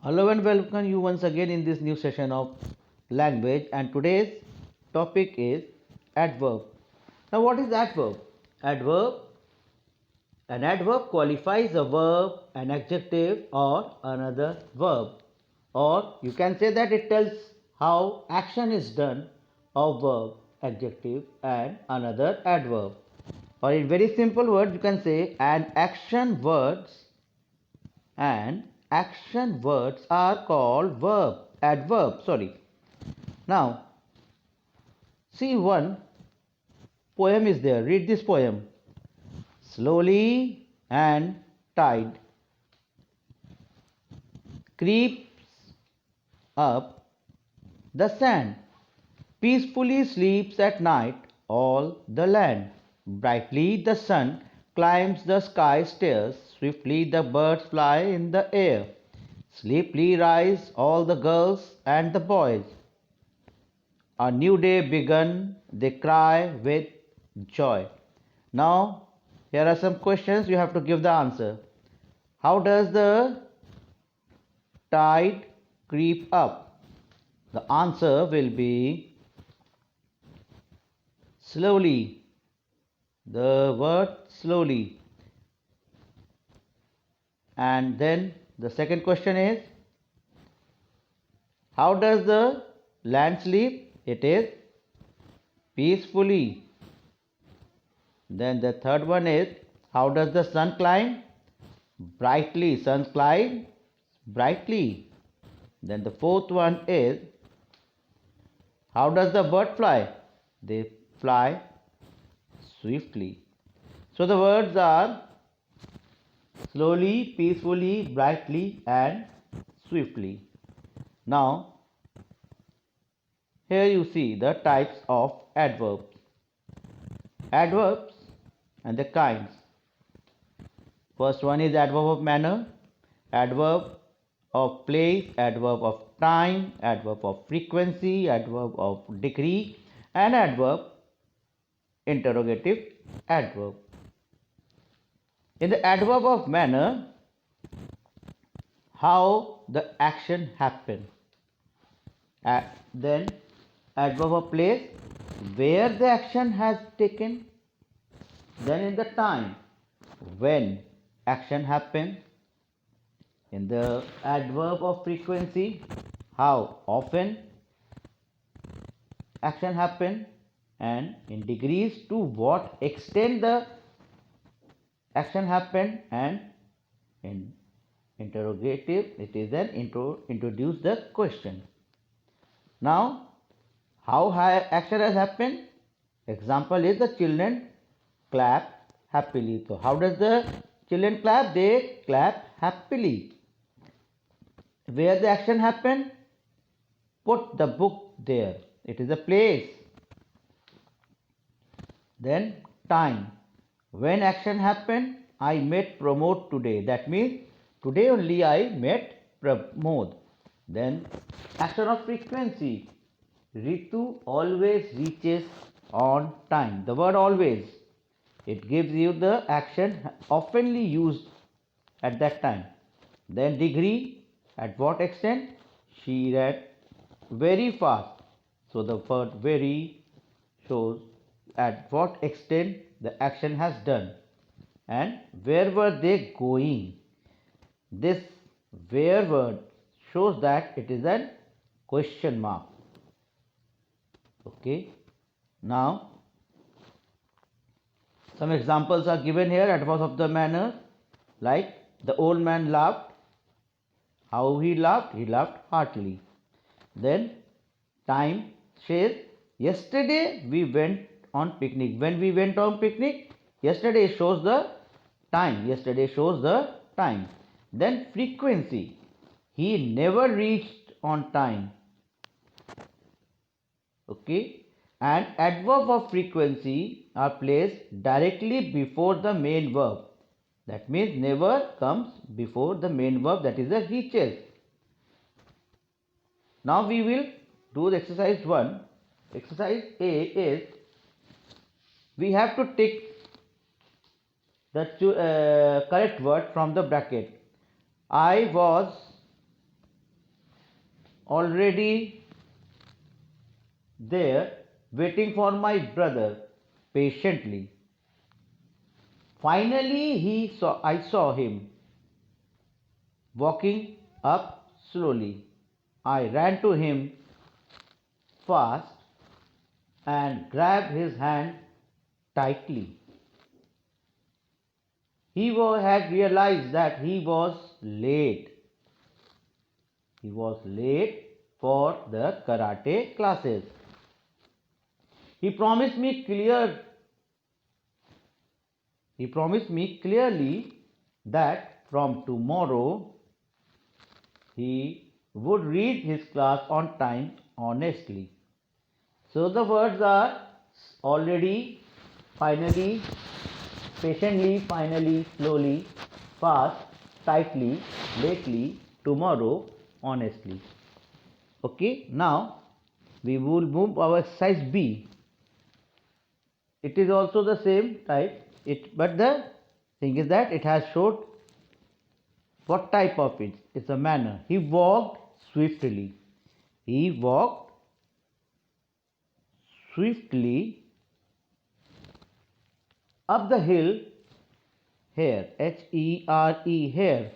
Hello and welcome you once again in this new session of language, and today's topic is adverb. Now what is adverb? Adverb An adverb qualifies a verb, an adjective or another verb, or you can say that it tells how action is done of verb, adjective and another adverb. Or in very simple words you can say and action words are called adverb. Sorry. Now, see one poem is there. Read this poem. Slowly and tide creeps up the sand. Peacefully sleeps at night all the land. Brightly the sun climbs the sky stairs. Swiftly the birds fly in the air. Sleepily rise all the girls and the boys. A new day begun, they cry with joy. Now, here are some questions you have to give the answer. How does the tide creep up? The answer will be slowly. The word slowly. And then the second question is, how does the land sleep? It is peacefully. Then the third one is, how does the sun climb? Brightly. Sun climb brightly. Then the fourth one is, how does the bird fly? They fly swiftly. So the words are slowly, peacefully, brightly, and swiftly. Now, here you see the types of adverbs. Adverbs and the kinds. First one is adverb of manner, adverb of place, adverb of time, adverb of frequency, adverb of degree, and adverb interrogative adverb. In the adverb of manner, how the action happened. Then adverb of place, where the action has taken. Then in the time, when action happened. In the adverb of frequency, how often action happened, and in degrees, to what extent the action happened, and in interrogative, it is an introduce the question. Now, how high action has happened? Example is the children clap happily. So, how does the children clap? They clap happily. Where the action happened? Put the book there. It is a place. Then time. When action happened, I met Pramod today. That means today only I met Pramod. Then action of frequency. Ritu always reaches on time. The word always. It gives you the action oftenly used at that time. Then degree. At what extent? She read very fast. So the word very shows at what extent the action has done. And where were they going? This where word shows that it is a question mark. Okay. Now some examples are given here. Adverbs of the manner, like the old man laughed. How he laughed? He laughed heartily. Then time says, yesterday we went on picnic. When we went on picnic, yesterday shows the time. Yesterday shows the time. Then frequency. He never reached on time. Okay. And adverb of frequency are placed directly before the main verb. That means never comes before the main verb, that is the reaches. Now we will do the exercise 1. Exercise A is, we have to take the correct word from the bracket. I was already there waiting for my brother patiently. Finally I saw him walking up slowly. I ran to him fast and grabbed his hand tightly. Had realized that he was late. He was late for the karate classes. He promised me clearly that from tomorrow he would reach his class on time honestly. So the words are already, finally, patiently, finally, slowly, fast, tightly, lately, tomorrow, honestly. Okay, now we will move our exercise B. It is also the same type, but the thing is that it has showed what type of it. It's a manner. He walked swiftly. He walked swiftly up the hill here, Here, here.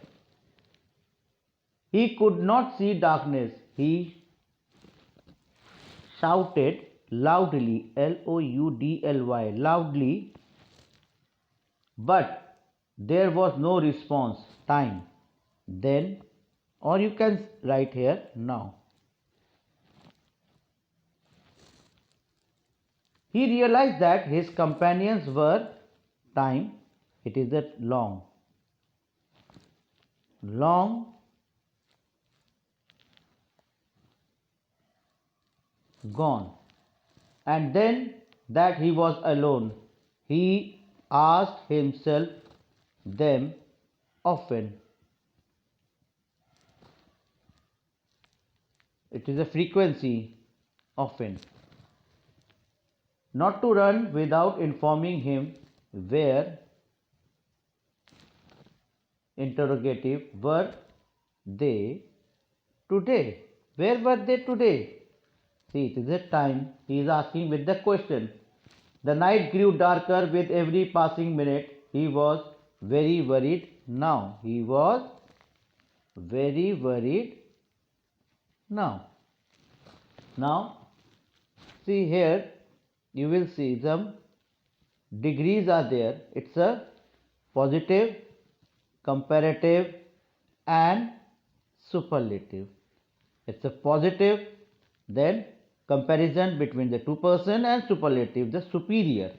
He could not see darkness. He shouted loudly, Loudly, loudly, but there was no response. Time. Then, or you can write here now. He realized that his companions were time. It is that long gone, and then that he was alone. He asked himself them often. It is a frequency, often. Not to run without informing him where, interrogative, were they today? Where were they today? See, it is a time he is asking with the question. The night grew darker with every passing minute. He was very worried now. He was very worried now. Now, see here, you will see some degrees are there. It's a positive, comparative, and superlative. It's a positive, then comparison between the two person, and superlative, the superior.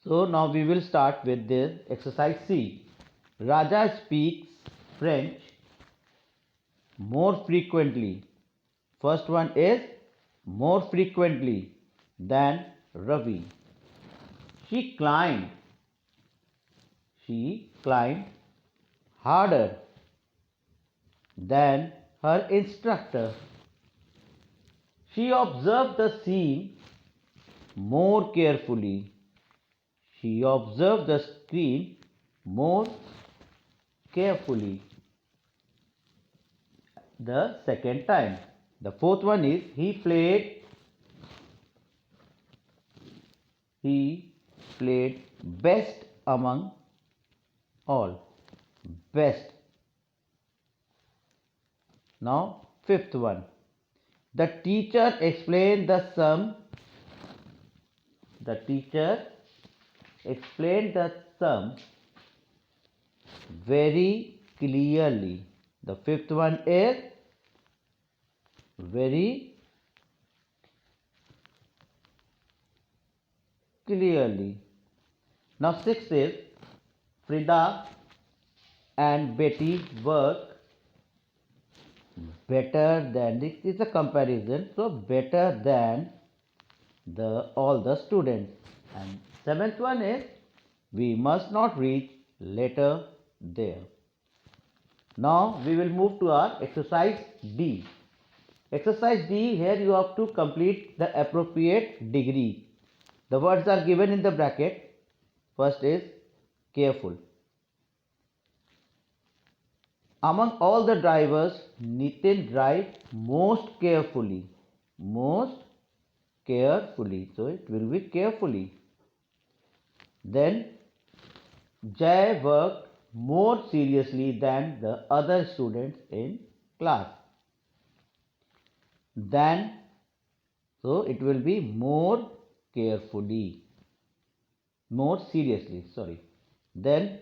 So now we will start with this exercise C. Raja speaks French more frequently. First one is more frequently than Ravi. She climbed harder than her instructor. She observed the scene more carefully. She observed the screen more carefully. The second time. The fourth one is he played best among all. Best. Now, fifth one. The teacher explained the sum. The teacher explained the sum very clearly. The fifth one is very clearly. Now, sixth is Frida and Betty work better than, this is a comparison, so better than all the students. And seventh one is we must not reach later there. Now we will move to our exercise D. Exercise D, here you have to complete the appropriate degree. The words are given in the bracket. First is careful. Among all the drivers, Nitin drives most carefully. Most carefully. So it will be carefully. Then Jay worked more seriously than the other students in class. Than, so it will be more carefully. More seriously, sorry. Then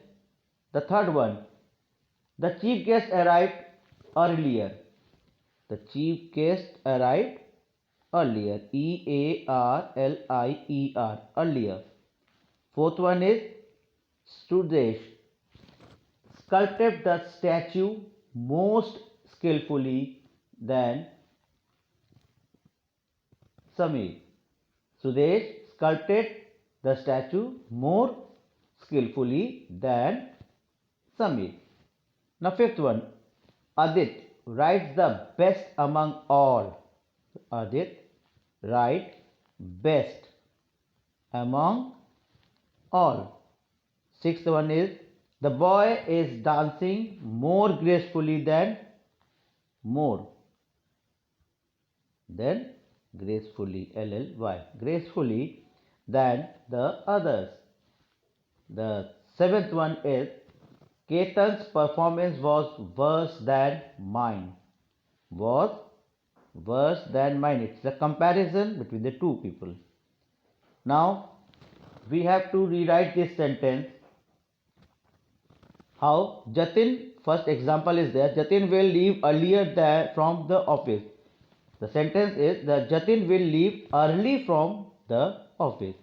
the third one, the chief guest arrived earlier. The chief guest arrived earlier. Earlier. Earlier. Fourth one is Sudesh sculpted the statue most skillfully than Samir. Sudesh sculpted the statue more skillfully than Samir. Now fifth one, Adit writes the best among all. Adit writes best among all. Sixth one is, the boy is dancing more gracefully than more. Then gracefully, LLY, gracefully than the others. The seventh one is, Ketan's performance was worse than mine. Was worse than mine. It's a comparison between the two people. Now we have to rewrite this sentence. How? Jatin, first example is there. Jatin will leave earlier from the office. The sentence is that Jatin will leave early from the office.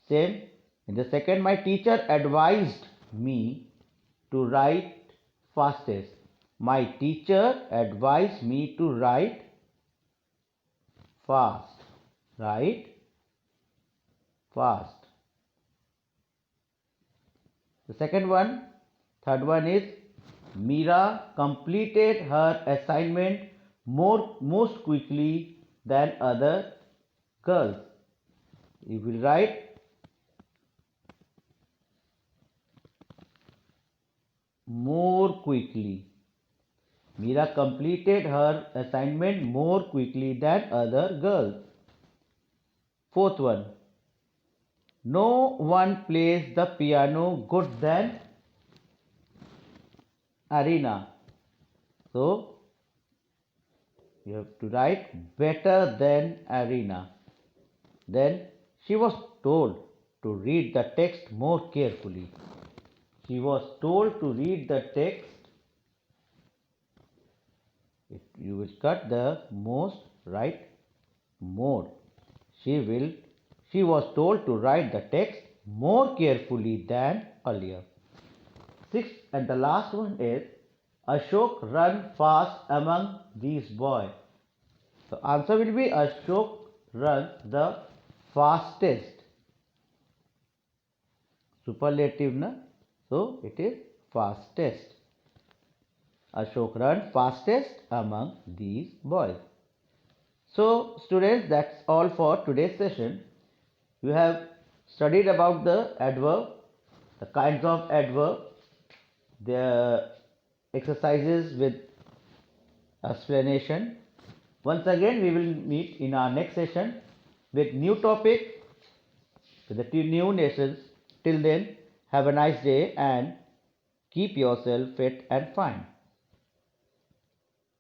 Same. In the second, my teacher advised me to write fastest. My teacher advised me to write fast. Write fast. The second one, third one is Meera completed her assignment most quickly than other girls. You will write more quickly. Meera completed her assignment more quickly than other girls. Fourth one, no one plays the piano good than Arina. So you have to write better than Arina. Then she was told to read the text more carefully. She was told to read the text. You will cut the most, write more. She was told to write the text more carefully than earlier. Sixth and the last one is Ashok run fast among these boys. So answer will be Ashok runs the fastest. Superlative, na? So it is fastest. Ashok run fastest among these boys. So students, that's all for today's session. You have studied about the adverb, the kinds of adverb, the exercises with explanation. Once again, we will meet in our next session with new topic, with the new lessons. Till then, have a nice day and keep yourself fit and fine.